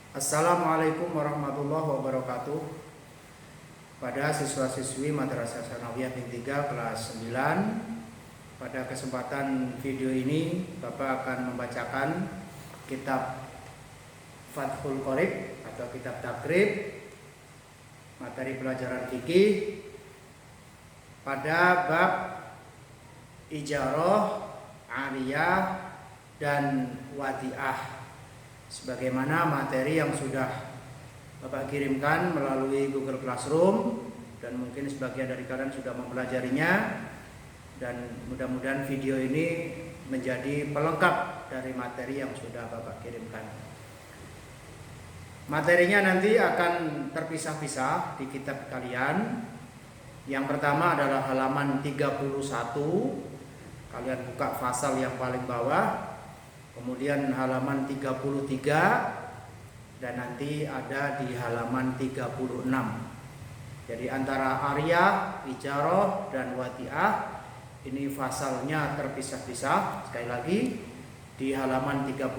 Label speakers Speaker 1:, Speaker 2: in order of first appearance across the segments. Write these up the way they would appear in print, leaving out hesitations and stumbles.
Speaker 1: Assalamualaikum warahmatullahi wabarakatuh. Pada siswa-siswi Madrasah Tsanawiyah Negeri 3 kelas 9, pada kesempatan video ini Bapak akan membacakan kitab Fathul Qorib atau kitab takrib materi pelajaran fikih pada bab ijarah, ariyah dan wadiah, sebagaimana materi yang sudah Bapak kirimkan melalui Google Classroom, dan mungkin sebagian dari kalian sudah mempelajarinya, dan mudah-mudahan video ini menjadi pelengkap dari materi yang sudah Bapak kirimkan. Materinya nanti akan terpisah-pisah di kitab kalian. Yang pertama adalah halaman 31. Kalian buka pasal yang paling bawah. Kemudian halaman 33, dan nanti ada di halaman 36. Jadi antara ariyah, ijarah dan wadiah ini fasalnya terpisah-pisah. Sekali lagi di halaman 31,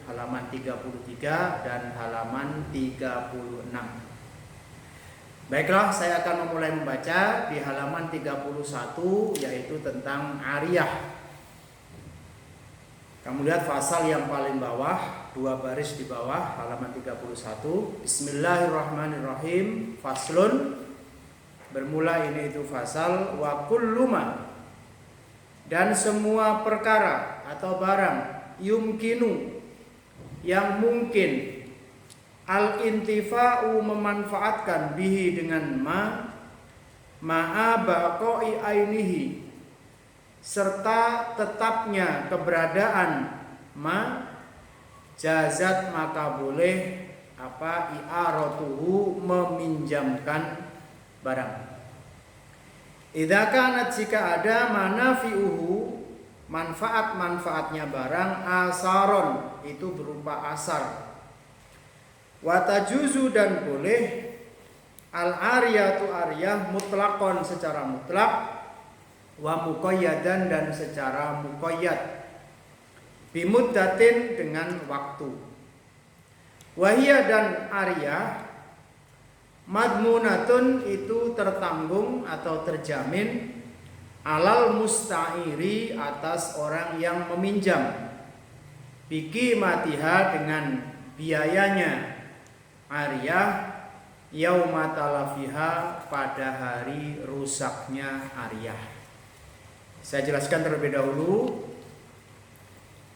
Speaker 1: halaman 33 dan halaman 36. Baiklah, saya akan memulai membaca di halaman 31, yaitu tentang ariyah. Kamu lihat pasal yang paling bawah, 2 baris di bawah, halaman 31. Bismillahirrahmanirrahim. Faslun, bermula ini itu fasal, wa kulluma, dan semua perkara atau barang, yumkinu, yang mungkin, al-intifa'u, memanfaatkan, bihi, dengan ma'a baqa'i ainihi, serta tetapnya keberadaan jazat, maka boleh i'aratuhu, meminjamkan barang. Idza kanat, jika ada, manafi'uhu, manfaat-manfaatnya barang, asaron, itu berupa asar. Wa tajuzu, dan boleh, al-ariyatu, ariyah, mutlaqon, secara mutlak, wa muqayyadan, dan secara muqayyad, bimuddatin, dengan waktu. Wahia, dan ariyah, madmunatun, itu tertanggung atau terjamin, alal musta'iri, atas orang yang meminjam, biki matiha, dengan biayanya ariyah, yauma talafiha, pada hari rusaknya ariyah. Saya jelaskan terlebih dahulu.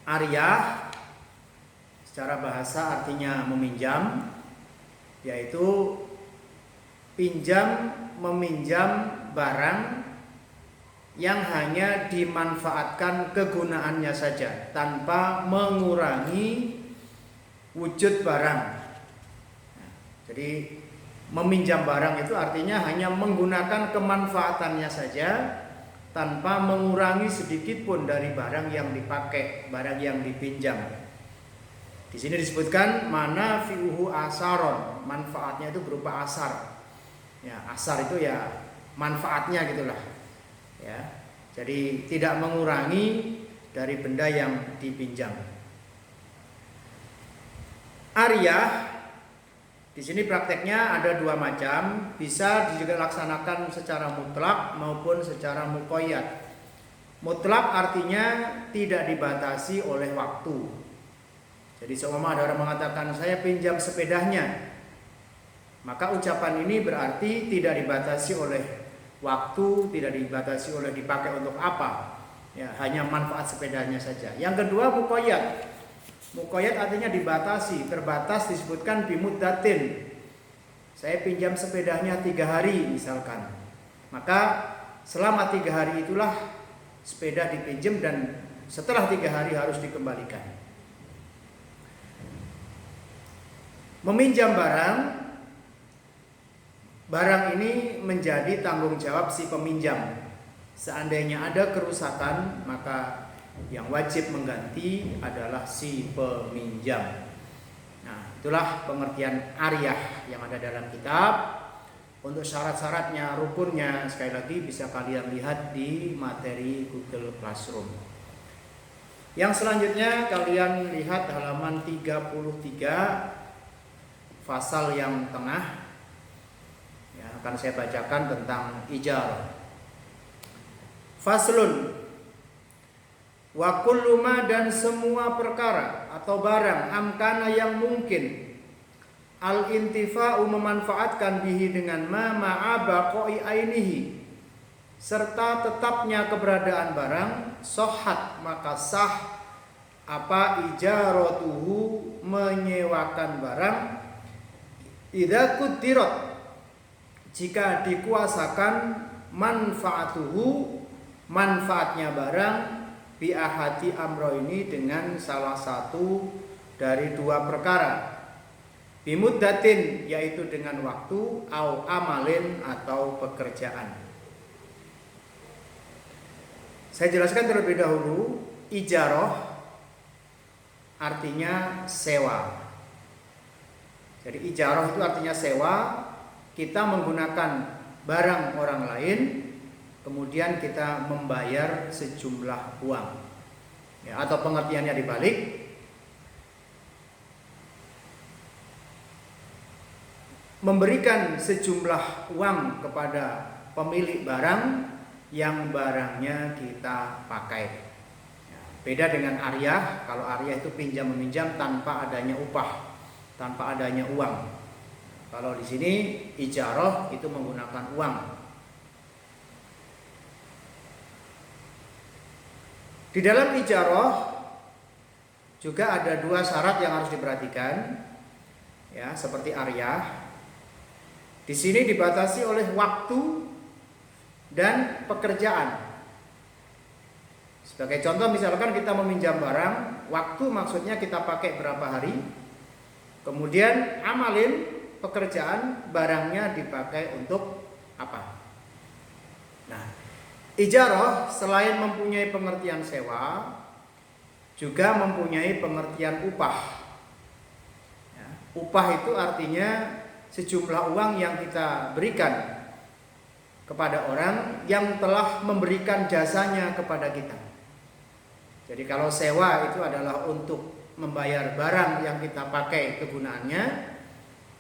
Speaker 1: Ariyah secara bahasa artinya meminjam, yaitu pinjam, meminjam barang yang hanya dimanfaatkan kegunaannya saja tanpa mengurangi wujud barang. Jadi meminjam barang itu artinya hanya menggunakan kemanfaatannya saja tanpa mengurangi sedikit pun dari barang yang dipakai, barang yang dipinjam. Di sini disebutkan manafi'uhu asaron, manfaatnya itu berupa asar. Ya, asar itu ya manfaatnya gitulah. Ya. Jadi tidak mengurangi dari benda yang dipinjam. Ariyah di sini prakteknya ada 2 macam, bisa juga dilaksanakan secara mutlak maupun secara muqayyad. Mutlak artinya tidak dibatasi oleh waktu. Jadi seumpama ada orang mengatakan saya pinjam sepedanya, maka ucapan ini berarti tidak dibatasi oleh waktu, tidak dibatasi oleh dipakai untuk apa. Ya, hanya manfaat sepedanya saja. Yang kedua muqayyad. Muqayyad artinya dibatasi, terbatas, disebutkan bimuddatin. Saya pinjam sepedanya 3 hari misalkan. Maka selama 3 hari itulah sepeda dipinjam, dan setelah 3 hari harus dikembalikan. Meminjam barang ini menjadi tanggung jawab si peminjam. Seandainya ada kerusakan, maka yang wajib mengganti adalah si peminjam. Nah, itulah pengertian ariyah yang ada dalam kitab. Untuk syarat-syaratnya, rukunnya, sekali lagi bisa kalian lihat di materi Google Classroom. Yang selanjutnya kalian lihat halaman 33 pasal yang tengah. Ya, akan saya bacakan tentang ijarah. Faslun. Wa kullu ma, dan semua perkara atau barang amkana yang mungkin al intifa'u memanfaatkan bihi dengan ma ma'aba qoi ainihi, serta tetapnya keberadaan barang, sohat maka sah apa ijaratuhu menyewakan barang, idza kudirat jika dikuasakan, manfaatuhu manfaatnya barang, bi ahadi amroini dengan salah satu dari dua perkara, bimuddatin yaitu dengan waktu, au amalin atau pekerjaan. Saya jelaskan terlebih dahulu, ijarah artinya sewa. Jadi ijarah itu artinya sewa, kita menggunakan barang orang lain, kemudian kita membayar sejumlah uang. Ya, atau pengertiannya dibalik, memberikan sejumlah uang kepada pemilik barang yang barangnya kita pakai. Ya, beda dengan aryah. Kalau aryah itu pinjam meminjam tanpa adanya upah, tanpa adanya uang. Kalau di sini ijarah itu menggunakan uang. Di dalam ijarah juga ada dua syarat yang harus diperhatikan. Ya, seperti aryah. Di sini dibatasi oleh waktu dan pekerjaan. Sebagai contoh, misalkan kita meminjam barang, waktu maksudnya kita pakai berapa hari, kemudian amalin pekerjaan, barangnya dipakai untuk apa. Nah, ijarah selain mempunyai pengertian sewa, juga mempunyai pengertian upah. Ya, upah itu artinya sejumlah uang yang kita berikan kepada orang yang telah memberikan jasanya kepada kita. Jadi kalau sewa itu adalah untuk membayar barang yang kita pakai kegunaannya.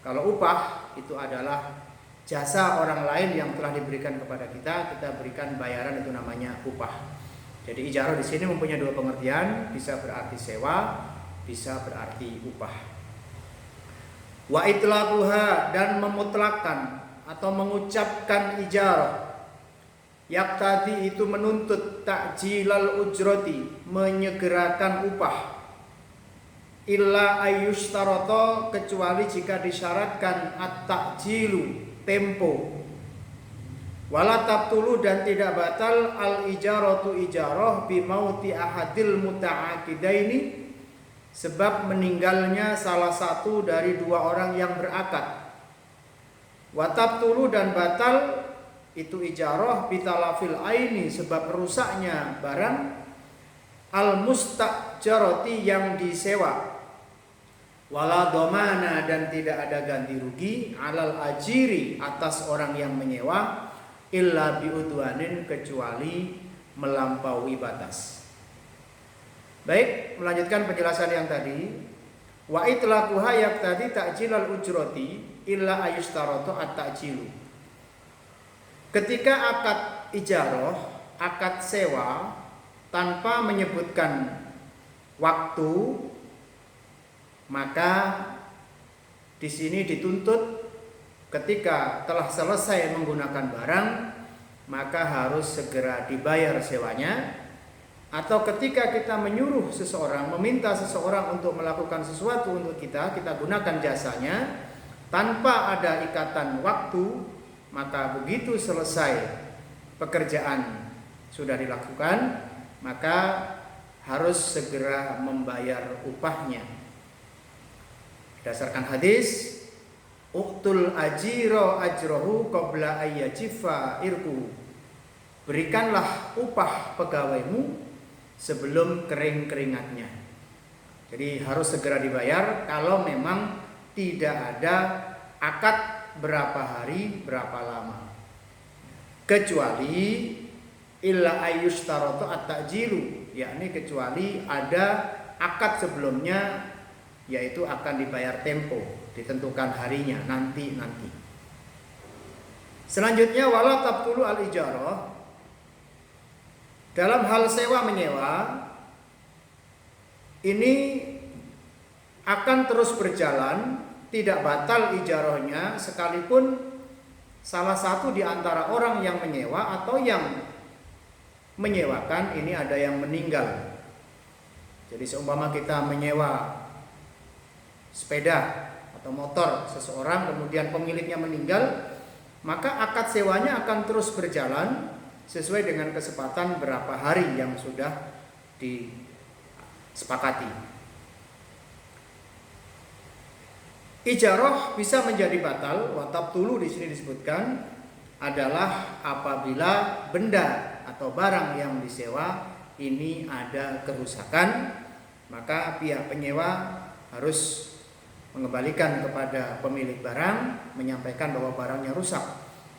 Speaker 1: Kalau upah itu adalah jasa orang lain yang telah diberikan kepada kita, kita berikan bayaran, itu namanya upah. Jadi ijarah di sini mempunyai dua pengertian, bisa berarti sewa, bisa berarti upah. Wa itlaquha, dan memutlakkan atau mengucapkan ijarah, yaktadi itu menuntut ta'jilal ujrati, menyegerakan upah, illa ayyushtarata, kecuali jika disyaratkan at-ta'jilu, tempo, wala tabtulu, dan tidak batal al ijaratu ijarah bimauti ahadil muta'aqidaini, sebab meninggalnya salah satu dari dua orang yang berakad. Watab tulu, dan batal itu ijarah bitalafil aini, sebab rusaknya barang, al mustajaroti, yang disewa, wala domana, dan tidak ada ganti rugi, alal ajiri, atas orang yang menyewa, illa biudwanin, kecuali melampaui batas. Baik, melanjutkan penjelasan yang tadi. Wa itlaquha yaqtadi ta'jilal ujrati illa ayustaratu at-ta'jilu. Ketika akad ijarah, akad sewa, tanpa menyebutkan waktu, maka di sini dituntut ketika telah selesai menggunakan barang, maka harus segera dibayar sewanya. Atau ketika kita menyuruh seseorang, meminta seseorang untuk melakukan sesuatu untuk kita, kita gunakan jasanya tanpa ada ikatan waktu, maka begitu selesai pekerjaan sudah dilakukan, maka harus segera membayar upahnya. Berdasarkan hadis, uqtul ajiro ajrohu qabla ayyajifa irku, berikanlah upah pegawaimu sebelum kering keringatnya. Jadi harus segera dibayar kalau memang tidak ada akad berapa hari berapa lama. Kecuali illa ayyushtaratu at-ta'jilu, yakni kecuali ada akad sebelumnya, yaitu akan dibayar tempo, ditentukan harinya nanti. Selanjutnya wala tabtulu al-ijarah, dalam hal sewa menyewa ini akan terus berjalan, tidak batal ijarahnya sekalipun salah satu di antara orang yang menyewa atau yang menyewakan ini ada yang meninggal. Jadi seumpama kita menyewa sepeda atau motor seseorang, kemudian pemiliknya meninggal, maka akad sewanya akan terus berjalan sesuai dengan kesepakatan berapa hari yang sudah disepakati. Ijarah bisa menjadi batal, wa tabtulu di sini disebutkan adalah apabila benda atau barang yang disewa ini ada kerusakan, maka pihak penyewa harus mengembalikan kepada pemilik barang, menyampaikan bahwa barangnya rusak,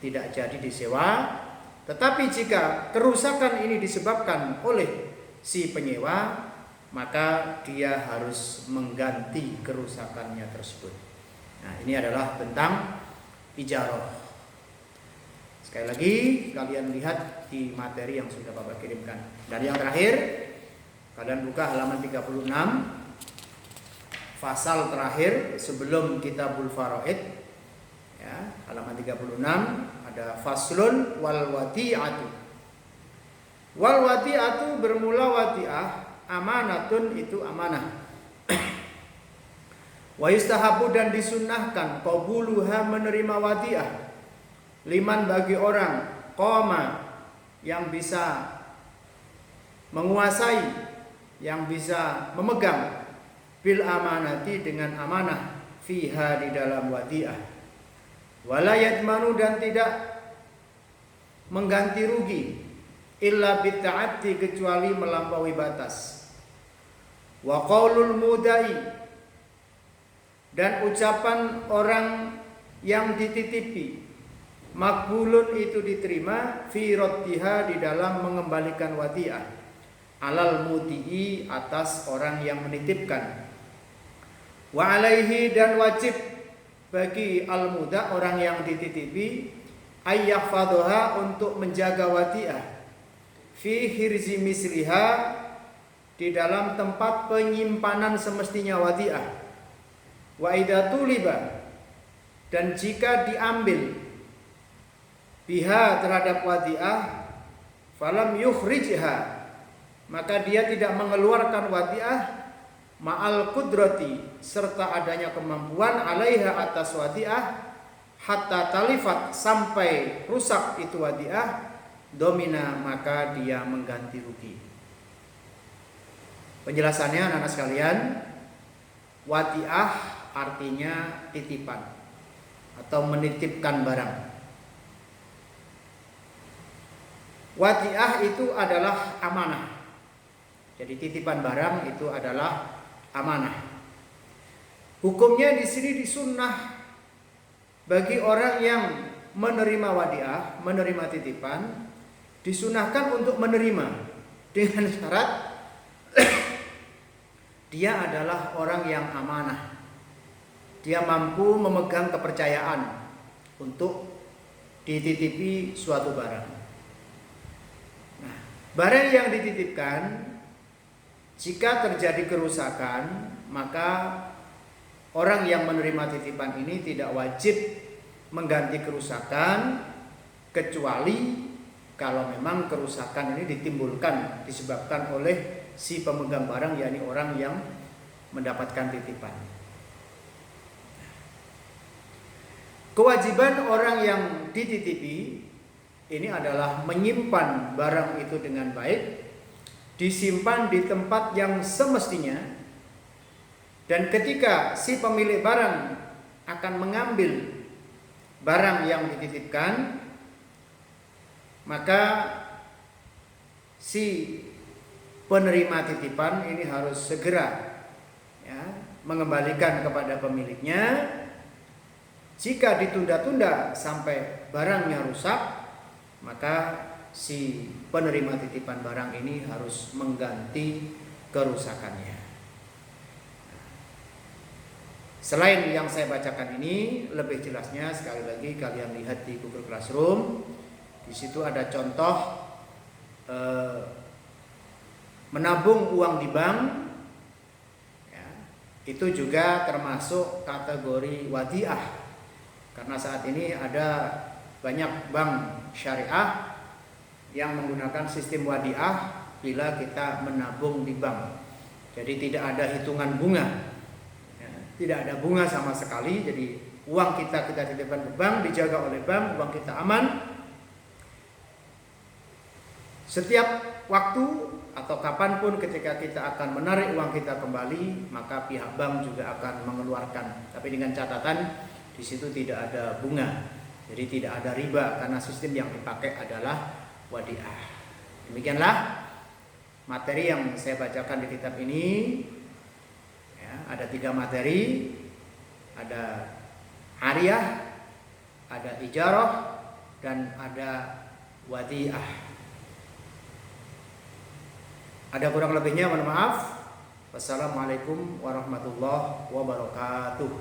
Speaker 1: tidak jadi disewa. Tetapi jika kerusakan ini disebabkan oleh si penyewa, maka dia harus mengganti kerusakannya tersebut. Nah, ini adalah tentang ijarah. Sekali lagi kalian lihat di materi yang sudah Bapak kirimkan. Dan yang terakhir, kalian buka halaman 36, pasal terakhir sebelum Kitabul Faraid, ya, halaman 36 ada faslun wal wadi'atu. Wal wadi'atu bermula wadi'ah, amanatun itu amanah. Wa yustahabu dan disunnahkan qabuluha menerima wadi'ah, liman bagi orang qoma yang bisa menguasai, yang bisa memegang bil amanati dengan amanah fiha di dalam wadi'ah, wala yadmanu dan tidak mengganti rugi illa bitta'ati kecuali melampaui batas, wa qaulul mudai dan ucapan orang yang dititipi makbulun itu diterima fi raddiha di dalam mengembalikan wadi'ah, alal muti'i atas orang yang menitipkan, wa alaihi dan wajib bagi al muda orang yang dititipi ayyahfadhaha untuk menjaga wadi'ah fi hirzi misliha di dalam tempat penyimpanan semestinya wadi'ah, wa idza tuliba dan jika diambil biha terhadap wadi'ah falam yukhrijha maka dia tidak mengeluarkan wadi'ah ma'al qudrati serta adanya kemampuan alaiha atas wadi'ah hatta talifat sampai rusak itu wadi'ah domina maka dia mengganti rugi. Penjelasannya anak-anak sekalian, wadi'ah artinya titipan atau menitipkan barang. Wadi'ah itu adalah amanah. Jadi titipan barang itu adalah amanah. Hukumnya di sini disunnah bagi orang yang menerima wadi'ah, menerima titipan, disunahkan untuk menerima dengan syarat dia adalah orang yang amanah. Dia mampu memegang kepercayaan untuk dititipi suatu barang. Nah, barang yang dititipkan jika terjadi kerusakan, maka orang yang menerima titipan ini tidak wajib mengganti kerusakan kecuali kalau memang kerusakan ini ditimbulkan disebabkan oleh si pemegang barang, yakni orang yang mendapatkan titipan. Kewajiban orang yang dititipi ini adalah menyimpan barang itu dengan baik, disimpan di tempat yang semestinya, dan ketika si pemilik barang akan mengambil barang yang dititipkan, maka si penerima titipan ini harus segera mengembalikan kepada pemiliknya. Jika ditunda-tunda sampai barangnya rusak, maka si penerima titipan barang ini harus mengganti kerusakannya. Selain yang saya bacakan ini, lebih jelasnya sekali lagi kalian lihat di Google Classroom. Di situ ada contoh menabung uang di bank, ya, itu juga termasuk kategori wadiah. Karena saat ini ada banyak bank syariah yang menggunakan sistem wadiah bila kita menabung di bank. Jadi tidak ada hitungan bunga, ya, tidak ada bunga sama sekali. Jadi uang kita titipkan ke bank, dijaga oleh bank, uang kita aman. Setiap waktu atau kapanpun ketika kita akan menarik uang kita kembali, maka pihak bank juga akan mengeluarkan. Tapi dengan catatan di situ tidak ada bunga, jadi tidak ada riba karena sistem yang dipakai adalah wadiah. Demikianlah materi yang saya bacakan di kitab ini. Ya, ada 3 materi, ada ariyah, ada ijarah, dan ada wadiah. Ada kurang lebihnya mohon maaf. Wassalamualaikum warahmatullahi wabarakatuh.